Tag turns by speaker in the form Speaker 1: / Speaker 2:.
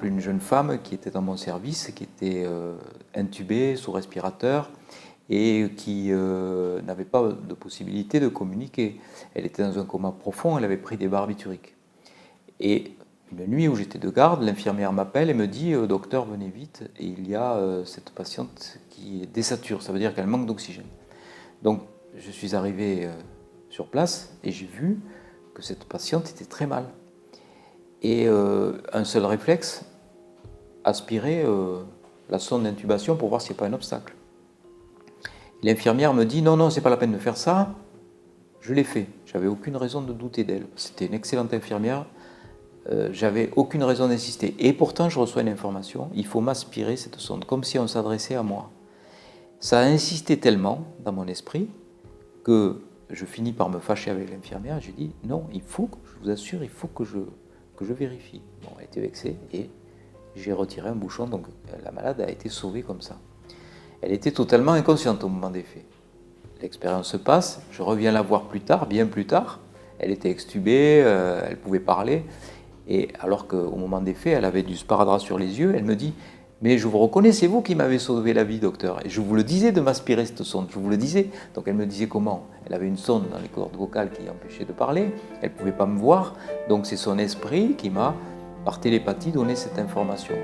Speaker 1: exemple une jeune femme qui était dans mon service, qui était intubée sous respirateur et qui n'avait pas de possibilité de communiquer. Elle était dans un coma profond, elle avait pris des barbituriques. Et une nuit où j'étais de garde, l'infirmière m'appelle et me dit docteur, venez vite, et il y a cette patiente qui désature, ça veut dire qu'elle manque d'oxygène. Donc je suis arrivé sur place et j'ai vu que cette patiente était très mal. Et un seul réflexe, aspirer la sonde d'intubation pour voir s'il n'y a pas un obstacle. L'infirmière me dit non, non, c'est pas la peine de faire ça. Je l'ai fait. J'avais aucune raison de douter d'elle. C'était une excellente infirmière. J'avais aucune raison d'insister. Et pourtant, je reçois une information. Il faut m'aspirer cette sonde, comme si on s'adressait à moi. Ça a insisté tellement dans mon esprit que je finis par me fâcher avec l'infirmière. Je dis non, il faut, je vous assure, il faut que je vérifie. Bon, elle était vexée et j'ai retiré un bouchon. Donc la malade a été sauvée comme ça. Elle était totalement inconsciente au moment des faits. L'expérience se passe, je reviens la voir plus tard, bien plus tard. Elle était extubée, elle pouvait parler. Et alors qu'au moment des faits, elle avait du sparadrap sur les yeux, elle me dit « Mais je vous reconnais, c'est vous qui m'avez sauvé la vie, docteur. Et je vous le disais de m'aspirer cette sonde, je vous le disais. » Donc elle me disait comment? Elle avait une sonde dans les cordes vocales qui empêchait de parler, elle ne pouvait pas me voir. Donc c'est son esprit qui m'a, par télépathie, donné cette information.